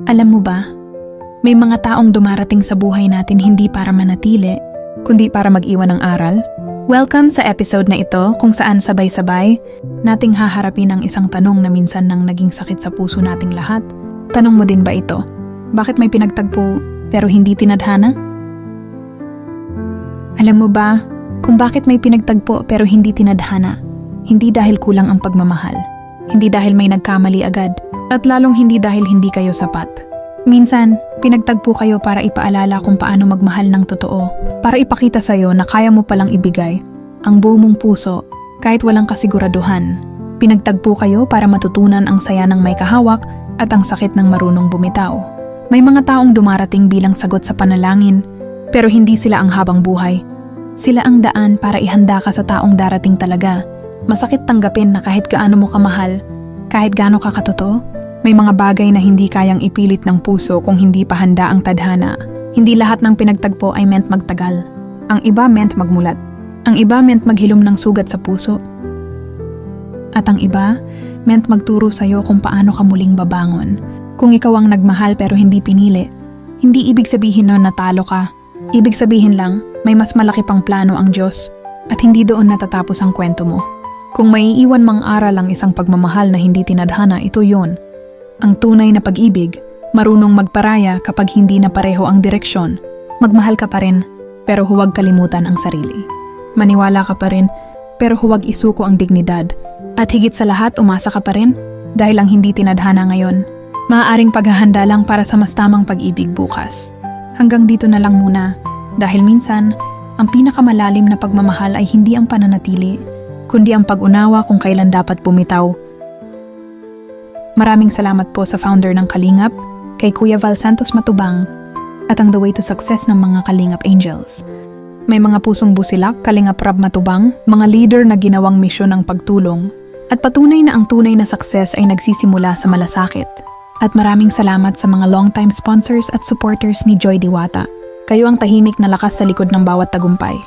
Alam mo ba, may mga taong dumarating sa buhay natin hindi para manatili, kundi para mag-iwan ng aral. Welcome sa episode na ito kung saan sabay-sabay nating haharapin ang isang tanong na minsan nang naging sakit sa puso nating lahat. Tanong mo din ba ito? Bakit may pinagtagpo pero hindi tinadhana? Alam mo ba kung bakit may pinagtagpo pero hindi tinadhana? Hindi dahil kulang ang pagmamahal, hindi dahil may nagkamali agad, at lalong hindi dahil hindi kayo sapat. Minsan, pinagtagpo kayo para ipaalala kung paano magmahal ng totoo, para ipakita sa'yo na kaya mo palang ibigay ang buo mong puso kahit walang kasiguraduhan. Pinagtagpo kayo para matutunan ang saya ng may kahawak at ang sakit ng marunong bumitaw. May mga taong dumarating bilang sagot sa panalangin, pero hindi sila ang habang buhay. Sila ang daan para ihanda ka sa taong darating talaga. Masakit tanggapin na kahit gaano mo kamahal, kahit gaano ka katotoo, may mga bagay na hindi kayang ipilit ng puso kung hindi pa handa ang tadhana. Hindi lahat ng pinagtagpo ay meant magtagal. Ang iba meant magmulat. Ang iba meant maghilom ng sugat sa puso. At ang iba meant magturo sa'yo kung paano ka muling babangon. Kung ikaw ang nagmahal pero hindi pinili, hindi ibig sabihin nun natalo ka. Ibig sabihin lang, may mas malaki pang plano ang Diyos at hindi doon natatapos ang kwento mo. Kung maiiwan mang aral ang isang pagmamahal na hindi tinadhana, ito yon. Ang tunay na pag-ibig, marunong magparaya kapag hindi na pareho ang direksyon. Magmahal ka pa rin, pero huwag kalimutan ang sarili. Maniwala ka pa rin, pero huwag isuko ang dignidad. At higit sa lahat, umasa ka pa rin, dahil ang hindi tinadhana ngayon, maaaring paghahanda lang para sa mas tamang pag-ibig bukas. Hanggang dito na lang muna, dahil minsan, ang pinakamalalim na pagmamahal ay hindi ang pananatili, kundi ang pag-unawa kung kailan dapat bumitaw. Maraming salamat po sa founder ng Kalingap, kay Kuya Val Santos Matubang, at ang The Way to Success ng mga Kalingap Angels. May mga pusong busilak, Kalingap Rab Matubang, mga leader na ginawang misyon ng pagtulong, at patunay na ang tunay na success ay nagsisimula sa malasakit. At maraming salamat sa mga long-time sponsors at supporters ni Joy Diwata. Kayo ang tahimik na lakas sa likod ng bawat tagumpay.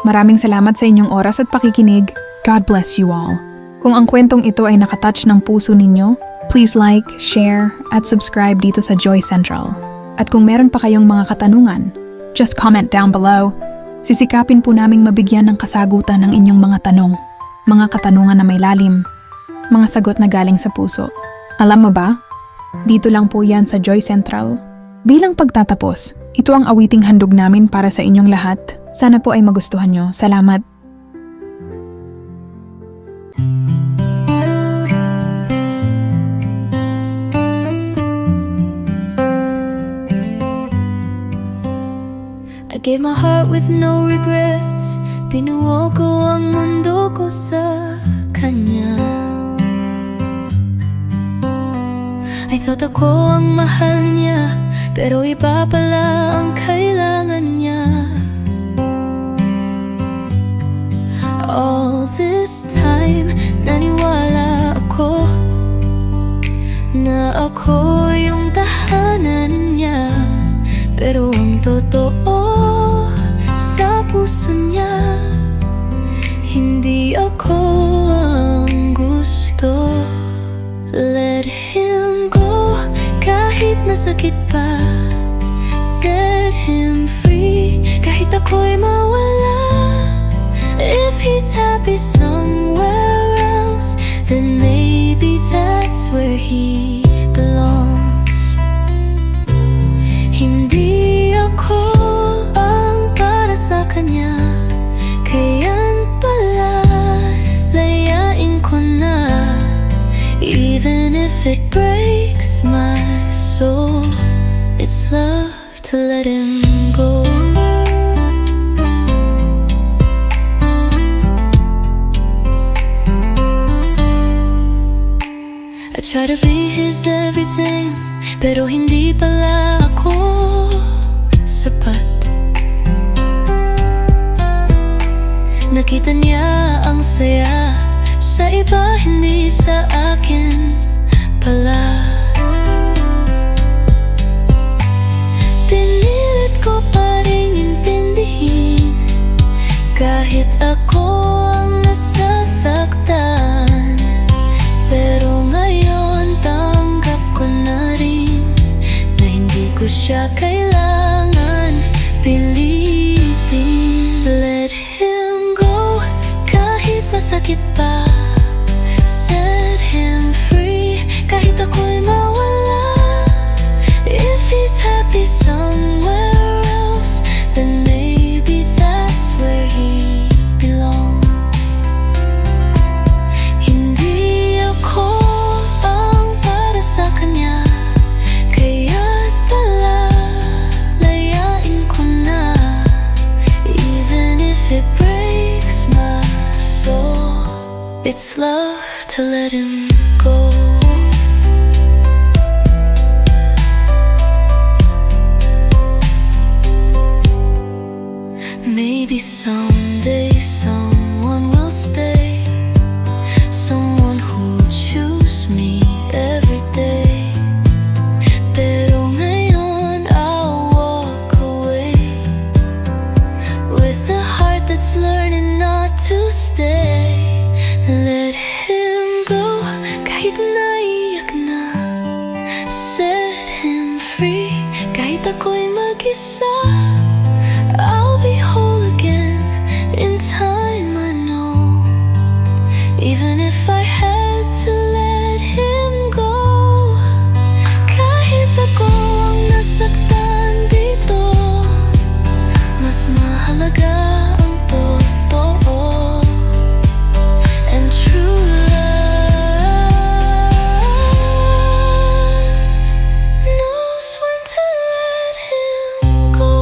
Maraming salamat sa inyong oras at pakikinig. God bless you all. Kung ang kwentong ito ay nakatouch ng puso ninyo, please like, share, at subscribe dito sa Joy Central. At kung meron pa kayong mga katanungan, just comment down below. Sisikapin po naming mabigyan ng kasagutan ng inyong mga tanong. Mga katanungan na may lalim. Mga sagot na galing sa puso. Alam mo ba? Dito lang po yan sa Joy Central. Bilang pagtatapos, ito ang awiting handog namin para sa inyong lahat. Sana po ay magustuhan nyo. Salamat. I gave my heart with no regrets. Binuo ko ang mundo ko sa kanya. I thought ako ang mahal niya, pero iba pala ang kailangan niya. All this time, naniwala ako na ako yung tahanan niya. Pero ang totoo sa puso niya, hindi ako ang gusto. Let him go, kahit masakit pa. Set him free, kahit ako'y mawala. If he's happy somewhere else, then maybe that's where he belongs. Hindi ako ang para sa kanya, kaya't pala layain ko na. Even if it breaks my soul, it's love to let him go. I try to be his everything, pero hindi pala ako sapat. Nakita niya ang saya sa iba, hindi sa akin pala. Pinilit ko pa ring intindihin, kahit ako ang nasasaktan. Pero ngayon tanggap ko na rin ko siya kailangan pilitin. Let him go kahit masakit pa. Set him free kahit ako'y mawala. If he's happy somewhere else, then maybe that's where he belongs. Hindi ako ang para sa kanya, kaya't palalayain ko na. Even if it breaks my soul, it's love to let him go. Maybe someday someone will stay, someone who'll choose me every day. Pero ngayon I'll walk away with a heart that's learning not to stay. Let him go kahit naiyak na. Set him free kahit ako'y mag-isa. I'll be whole again in time, I know. Even if I had to let him go. Kahit ako ang nasaktan dito, mas mahalaga ang totoo and true love knows when to let him go.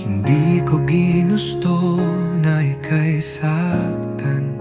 Hindi ko ginusto na ika'y saktan,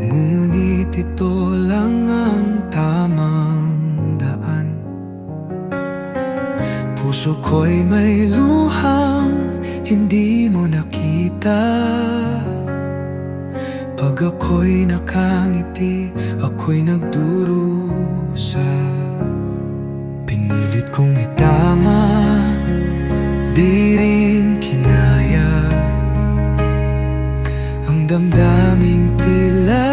ngunit ito lang ang tamang daan. Puso ko'y may luhang hindi mo nakita. Pag ako'y nakangiti, ako'y nagdurusa. Pinilit kong itama, di rin kinaya ang damdaming tila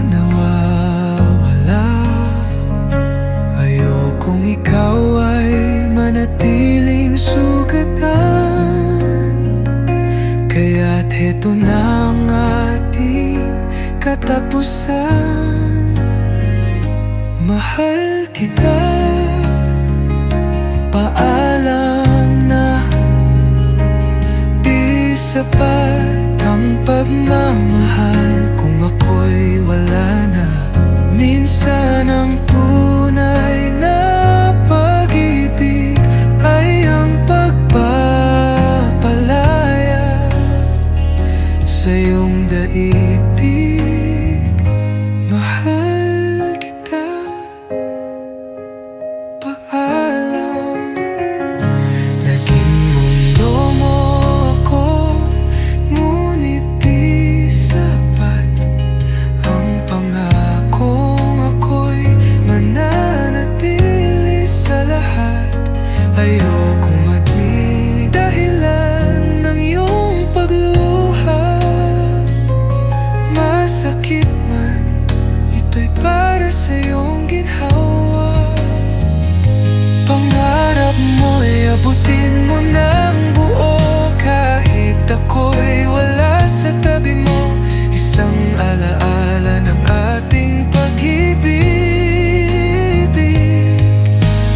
nawawala. Ayokong ikaw ay manatiling sugatan, kaya't heto na ang ating katapusan. Mahal kita, paalam na. Di sapat ang pagmamahal kung ako'y wala na. Minsan ang tunay na pag-ibig ay ang pagpapalaya sa iyong daigdig. Mahal kita, paalam. Naging mundo mo ako, ngunit di sapat ang pangakong ako'y mananatili sa lahat. Ayokong maging dahilan ng iyong pagluha. Masakit man, ito'y para sa iyong ginhawa. Pangarap mo'y abutin mo ng buo, kahit ako'y wala sa tabi mo. Isang alaala ng ating pag-ibig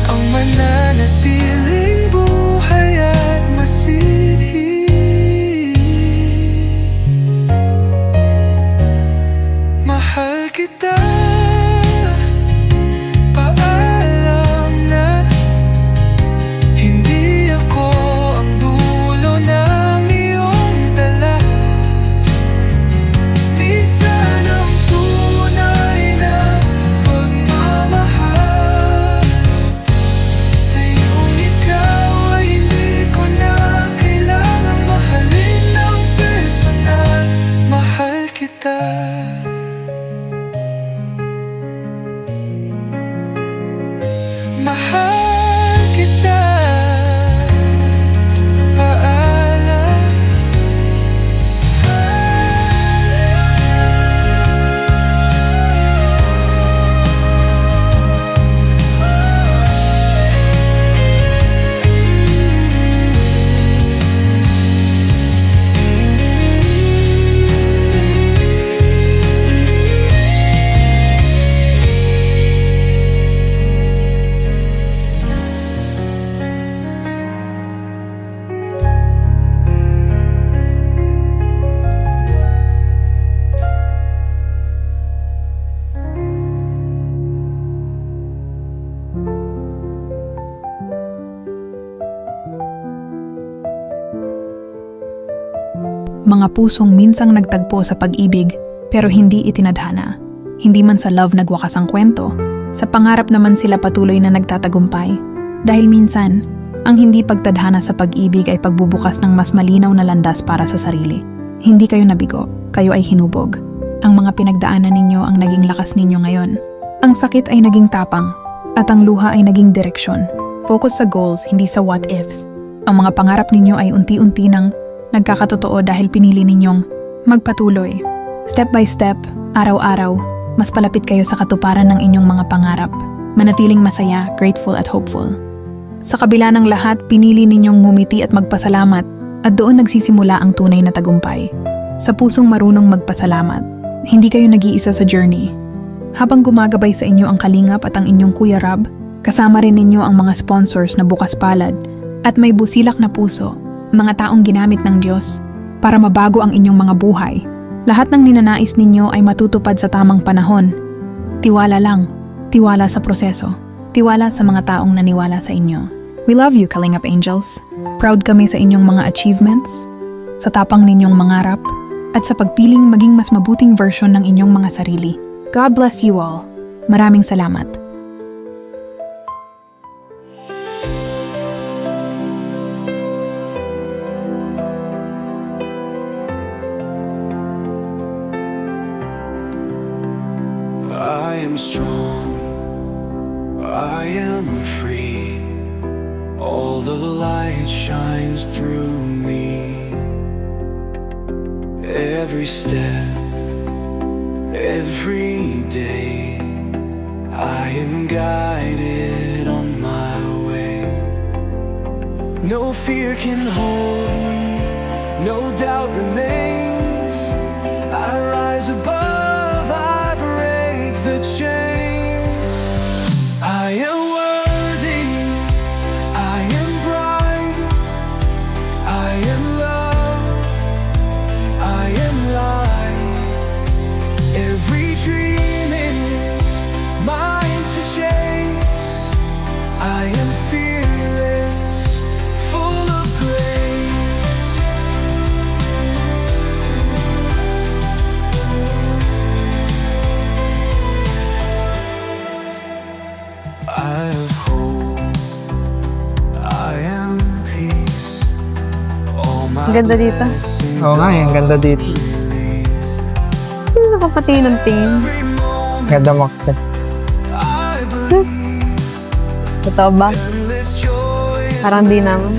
ang mananatiling buhay at masidhi. Mahal kita, paalam na. Hindi ako ang dulo ng iyong dala. Minsan Mahal kita. Paalam. Mga pusong minsang nagtagpo sa pag-ibig pero hindi itinadhana. Hindi man sa love nagwakas ang kwento, sa pangarap naman sila patuloy na nagtatagumpay. Dahil minsan, ang hindi pagtadhana sa pag-ibig ay pagbubukas ng mas malinaw na landas para sa sarili. Hindi kayo nabigo, kayo ay hinubog. Ang mga pinagdaanan ninyo ang naging lakas ninyo ngayon. Ang sakit ay naging tapang, at ang luha ay naging direksyon. Focus sa goals, hindi sa what ifs. Ang mga pangarap ninyo ay unti-unti nang nagkakatotoo dahil pinili ninyong magpatuloy. Step by step, araw-araw, mas palapit kayo sa katuparan ng inyong mga pangarap. Manatiling masaya, grateful at hopeful. Sa kabila ng lahat, pinili ninyong ngumiti at magpasalamat at doon nagsisimula ang tunay na tagumpay. Sa pusong marunong magpasalamat, hindi kayo nag-iisa sa journey. Habang gumagabay sa inyo ang Kalingap at ang inyong Kuya Rab, kasama rin ninyo ang mga sponsors na bukas palad at may busilak na puso, mga taong ginamit ng Diyos para mabago ang inyong mga buhay. Lahat ng ninanais ninyo ay matutupad sa tamang panahon. Tiwala lang, tiwala sa proseso, tiwala sa mga taong naniwala sa inyo. We love you, Kalingap Angels. Proud kami sa inyong mga achievements, sa tapang ninyong mangarap, at sa pagpiling maging mas mabuting version ng inyong mga sarili. God bless you all. Maraming salamat. I am strong, I am free. All the light shines through me. Every step, every day, I am guided on my way. No fear can hold me, no doubt remains. I rise above, I break the chains. I am worthy, I am bright, I am love, I am light. Every dream is mine to chase. I am fearless, full of grace. I have hope, I am peace. All my Ang ganda dito. blessings Oo nga, ang ganda dito. released. Sino napapatingin ng tingin? Every moment Ganda makset. I believe Totoo ba? endless joy is Parang di naman.